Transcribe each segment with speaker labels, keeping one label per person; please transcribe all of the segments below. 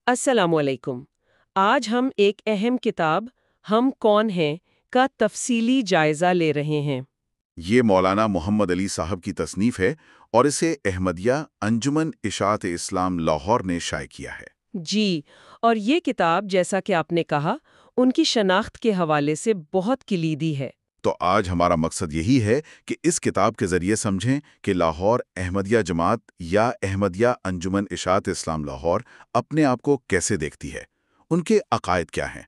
Speaker 1: السلام علیکم۔ آج ہم ایک اہم کتاب ہم کون ہیں کا تفصیلی جائزہ لے رہے ہیں۔
Speaker 2: یہ مولانا محمد علی صاحب کی تصنیف ہے اور اسے احمدیہ انجمن اشاعت اسلام لاہور نے شائع کیا ہے۔
Speaker 1: جی، اور یہ کتاب جیسا کہ آپ نے کہا ان کی شناخت کے حوالے سے بہت کلیدی ہے۔
Speaker 2: تو آج ہمارا مقصد یہی ہے کہ اس کتاب کے ذریعے سمجھیں کہ لاہور احمدیہ جماعت یا احمدیہ انجمن اشاعت اسلام لاہور اپنے آپ کو کیسے دیکھتی ہے، ان کے عقائد کیا ہیں،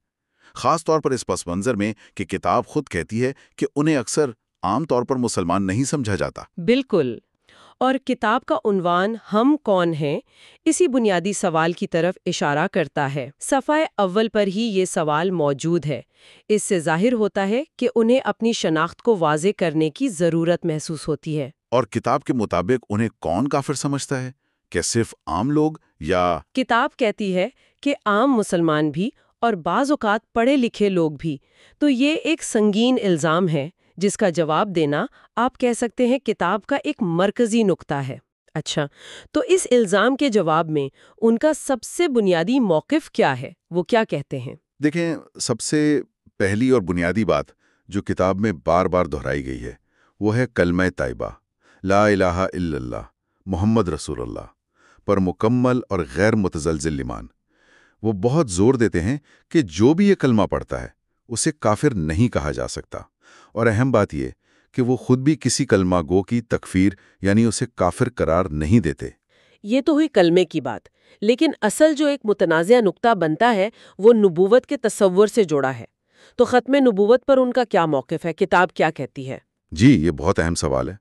Speaker 2: خاص طور پر اس پس منظر میں کہ کتاب خود کہتی ہے کہ انہیں اکثر عام طور پر مسلمان نہیں سمجھا جاتا۔
Speaker 1: بالکل، اور کتاب کا عنوان ہم کون ہیں اسی بنیادی سوال کی طرف اشارہ کرتا ہے۔ صفحہ اول پر ہی یہ سوال موجود ہے۔ اس سے ظاہر ہوتا ہے کہ انہیں اپنی شناخت کو واضح کرنے کی ضرورت محسوس ہوتی ہے۔
Speaker 2: اور کتاب کے مطابق انہیں کون کافر سمجھتا ہے؟ کیا صرف عام لوگ یا؟
Speaker 1: کتاب کہتی ہے کہ عام مسلمان بھی اور بعض اوقات پڑھے لکھے لوگ بھی۔ تو یہ ایک سنگین الزام ہے جس کا جواب دینا آپ کہہ سکتے ہیں کتاب کا ایک مرکزی نقطہ ہے۔ اچھا، تو اس الزام کے جواب میں ان کا سب سے بنیادی موقف کیا ہے؟ وہ کیا کہتے ہیں؟
Speaker 2: دیکھیں، سب سے پہلی اور بنیادی بات جو کتاب میں بار بار دہرائی گئی ہے وہ ہے کلمہ طیبہ، لا الہ الا اللہ محمد رسول اللہ پر مکمل اور غیر متزلزل ایمان۔ وہ بہت زور دیتے ہیں کہ جو بھی یہ کلمہ پڑھتا ہے اسے کافر نہیں کہا جا سکتا، اور اہم بات یہ کہ وہ خود بھی کسی کلمہ گو کی تکفیر یعنی اسے کافر قرار نہیں دیتے۔
Speaker 1: یہ تو ہوئی کلمے کی بات، لیکن اصل جو ایک متنازع نقطہ بنتا ہے وہ نبوت کے تصور سے جوڑا ہے۔ تو ختم نبوت پر ان کا کیا موقف ہے؟ کتاب کیا کہتی ہے؟
Speaker 2: جی، یہ بہت اہم سوال ہے۔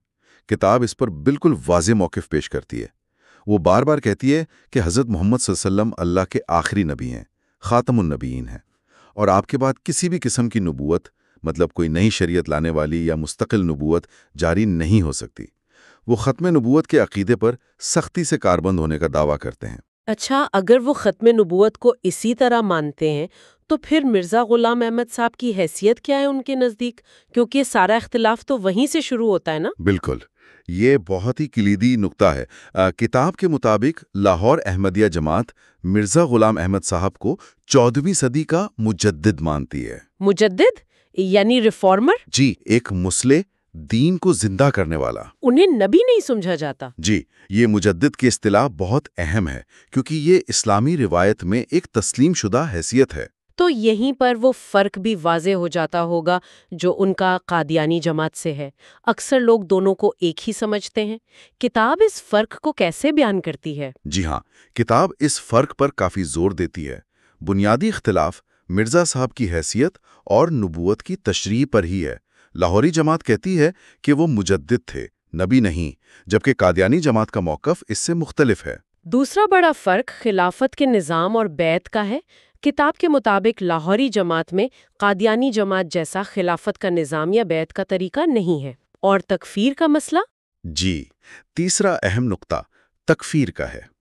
Speaker 2: کتاب اس پر بالکل واضح موقف پیش کرتی ہے۔ وہ بار بار کہتی ہے کہ حضرت محمد صلی اللہ علیہ وسلم اللہ کے آخری نبی ہیں، خاتم النبیین ہیں، اور آپ کے بعد کسی بھی قسم کی نبوت، مطلب کوئی نئی شریعت لانے والی یا مستقل نبوت جاری نہیں ہو سکتی۔ وہ ختم نبوت کے عقیدے پر سختی سے کاربند ہونے کا دعویٰ کرتے ہیں۔
Speaker 1: اچھا، اگر وہ ختم نبوت کو اسی طرح مانتے ہیں تو پھر مرزا غلام احمد صاحب کی حیثیت کیا ہے ان کے نزدیک؟ کیونکہ سارا اختلاف تو وہیں سے شروع ہوتا ہے نا؟
Speaker 2: بالکل، یہ بہت ہی کلیدی نقطہ ہے۔ کتاب کے مطابق لاہور احمدیہ جماعت مرزا غلام احمد صاحب کو 14ویں صدی کا مجدد مانتی ہے۔
Speaker 1: مجدد یعنی ریفارمر؟
Speaker 2: جی، ایک مصلح، دین کو زندہ کرنے والا۔
Speaker 1: انہیں نبی نہیں سمجھا جاتا؟
Speaker 2: جی، یہ مجدد کی اصطلاح بہت اہم ہے کیونکہ یہ اسلامی روایت میں ایک تسلیم شدہ حیثیت ہے۔
Speaker 1: تو یہیں پر وہ فرق بھی واضح ہو جاتا ہوگا جو ان کا قادیانی جماعت سے ہے۔ اکثر لوگ دونوں کو ایک ہی سمجھتے ہیں۔ کتاب اس فرق کو کیسے بیان کرتی ہے؟
Speaker 2: جی ہاں، کتاب اس فرق پر کافی زور دیتی ہے۔ بنیادی اختلاف مرزا صاحب کی حیثیت اور نبوت کی تشریح پر ہی ہے۔ لاہوری جماعت کہتی ہے کہ وہ مجدد تھے، نبی نہیں، جبکہ قادیانی جماعت کا موقف اس سے مختلف ہے۔
Speaker 1: دوسرا بڑا فرق خلافت کے نظام اور بیعت کا ہے۔ کتاب کے مطابق لاہوری جماعت میں قادیانی جماعت جیسا خلافت کا نظام یا بیعت کا طریقہ نہیں ہے۔ اور تکفیر کا مسئلہ؟
Speaker 2: جی، تیسرا اہم نقطہ تکفیر کا ہے۔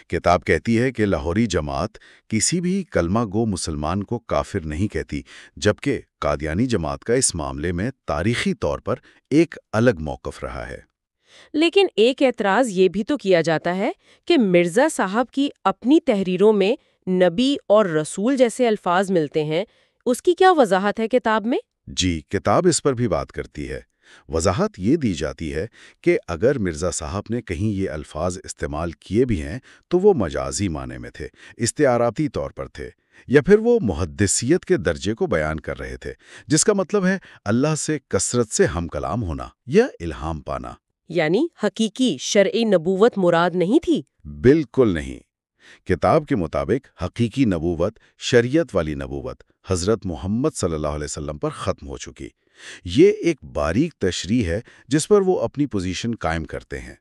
Speaker 2: کتاب کہتی ہے کہ لاہوری جماعت کسی بھی کلمہ گو مسلمان کو کافر نہیں کہتی، جبکہ قادیانی جماعت کا اس معاملے میں تاریخی طور پر ایک الگ موقف رہا ہے۔
Speaker 1: لیکن ایک اعتراض یہ بھی تو کیا جاتا ہے کہ مرزا صاحب کی اپنی تحریروں میں نبی اور رسول جیسے الفاظ ملتے ہیں، اس کی کیا وضاحت ہے کتاب میں؟
Speaker 2: جی، کتاب اس پر بھی بات کرتی ہے۔ وضاحت یہ دی جاتی ہے کہ اگر مرزا صاحب نے کہیں یہ الفاظ استعمال کیے بھی ہیں تو وہ مجازی معنی میں تھے، استعاراتی طور پر تھے، یا پھر وہ محدثیت کے درجے کو بیان کر رہے تھے، جس کا مطلب ہے اللہ سے کثرت سے ہم کلام ہونا یا الہام پانا۔
Speaker 1: یعنی حقیقی شرعی نبوت مراد نہیں تھی؟
Speaker 2: بالکل نہیں۔ کتاب کے مطابق حقیقی نبوت، شریعت والی نبوت، حضرت محمد صلی اللہ علیہ وسلم پر ختم ہو چکی۔ یہ ایک باریک تشریح ہے جس پر وہ اپنی پوزیشن قائم کرتے ہیں۔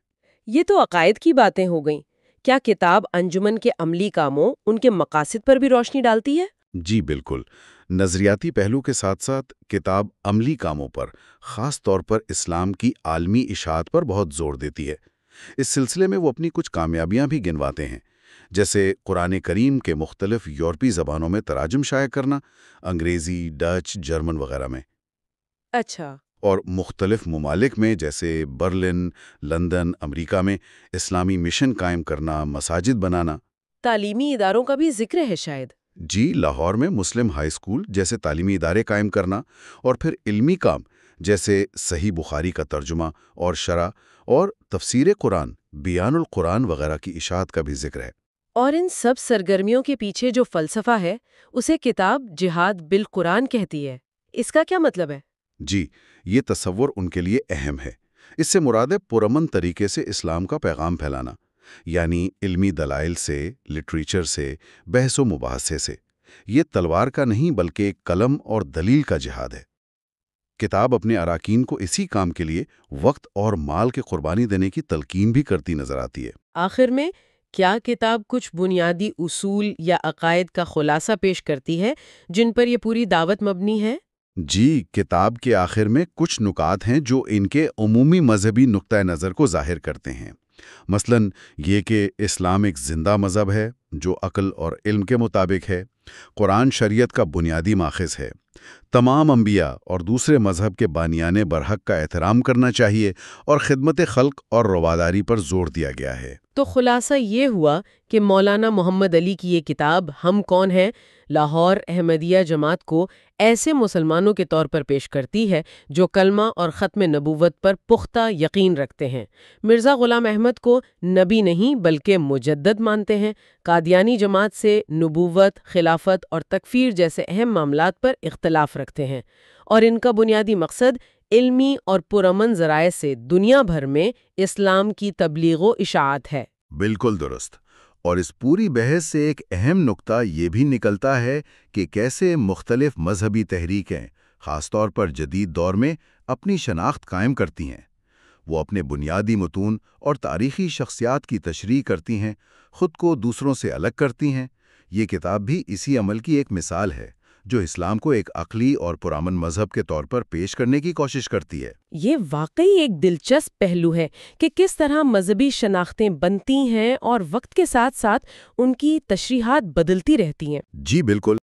Speaker 1: یہ تو عقائد کی باتیں ہو گئیں۔ کیا کتاب انجمن کے عملی کاموں، ان کے مقاصد پر بھی روشنی ڈالتی ہے؟
Speaker 2: جی بالکل، نظریاتی پہلو کے ساتھ ساتھ کتاب عملی کاموں پر، خاص طور پر اسلام کی عالمی اشاعت پر بہت زور دیتی ہے۔ اس سلسلے میں وہ اپنی کچھ کامیابیاں بھی گنواتے ہیں، جیسے قرآن کریم کے مختلف یورپی زبانوں میں تراجم شائع کرنا، انگریزی، ڈچ، جرمن وغیرہ میں،
Speaker 1: اچھا۔
Speaker 2: اور مختلف ممالک میں جیسے برلن، لندن، امریکہ میں اسلامی مشن قائم کرنا، مساجد بنانا۔
Speaker 1: تعلیمی اداروں کا بھی ذکر ہے شاید۔
Speaker 2: جی، لاہور میں مسلم ہائی اسکول جیسے تعلیمی ادارے قائم کرنا، اور پھر علمی کام جیسے صحیح بخاری کا ترجمہ اور شرح اور تفسیر قرآن، بیان القرآن وغیرہ کی اشاعت کا بھی ذکر ہے۔
Speaker 1: اور ان سب سرگرمیوں کے پیچھے جو فلسفہ ہے اسے کتاب جہاد بالقرآن کہتی ہے۔ اس کا کیا مطلب ہے؟
Speaker 2: جی، یہ تصور ان کے لیے اہم ہے۔ اس سے مراد ہے پرامن طریقے سے اسلام کا پیغام پھیلانا، یعنی علمی دلائل سے، لٹریچر سے، بحث و مباحثے سے۔ یہ تلوار کا نہیں بلکہ ایک قلم اور دلیل کا جہاد ہے۔ کتاب اپنے اراکین کو اسی کام کے لیے وقت اور مال کی قربانی دینے کی تلقین بھی کرتی نظر آتی ہے۔
Speaker 1: آخر میں کیا کتاب کچھ بنیادی اصول یا عقائد کا خلاصہ پیش کرتی ہے جن پر یہ پوری دعوت مبنی ہے؟
Speaker 2: جی، کتاب کے آخر میں کچھ نکات ہیں جو ان کے عمومی مذہبی نقطہ نظر کو ظاہر کرتے ہیں۔ مثلا یہ کہ اسلام ایک زندہ مذہب ہے جو عقل اور علم کے مطابق ہے، قرآن شریعت کا بنیادی ماخذ ہے، تمام انبیاء اور دوسرے مذہب کے بانیان برحق کا احترام کرنا چاہیے، اور خدمت خلق اور رواداری پر زور دیا گیا ہے۔
Speaker 1: تو خلاصہ یہ ہوا کہ مولانا محمد علی کی یہ کتاب ہم کون ہیں لاہور احمدیہ جماعت کو ایسے مسلمانوں کے طور پر پیش کرتی ہے جو کلمہ اور ختم نبوت پر پختہ یقین رکھتے ہیں، مرزا غلام احمد کو نبی نہیں بلکہ مجدد مانتے ہیں، قادیانی جماعت سے نبوت، خلافت اور تکفیر جیسے اہم معاملات پر اختلاف رکھتے ہیں، اور ان کا بنیادی مقصد علمی اور پرامن ذرائع سے دنیا بھر میں اسلام کی تبلیغ و اشاعت ہے۔
Speaker 2: بالکل درست۔ اور اس پوری بحث سے ایک اہم نقطہ یہ بھی نکلتا ہے کہ کیسے مختلف مذہبی تحریکیں، خاص طور پر جدید دور میں، اپنی شناخت قائم کرتی ہیں۔ وہ اپنے بنیادی متون اور تاریخی شخصیات کی تشریح کرتی ہیں، خود کو دوسروں سے الگ کرتی ہیں۔ یہ کتاب بھی اسی عمل کی ایک مثال ہے، جو اسلام کو ایک عقلی اور پرامن مذہب کے طور پر پیش کرنے کی کوشش کرتی ہے۔
Speaker 1: یہ واقعی ایک دلچسپ پہلو ہے کہ کس طرح مذہبی شناختیں بنتی ہیں اور وقت کے ساتھ ساتھ ان کی تشریحات بدلتی رہتی ہیں۔
Speaker 2: جی بالکل۔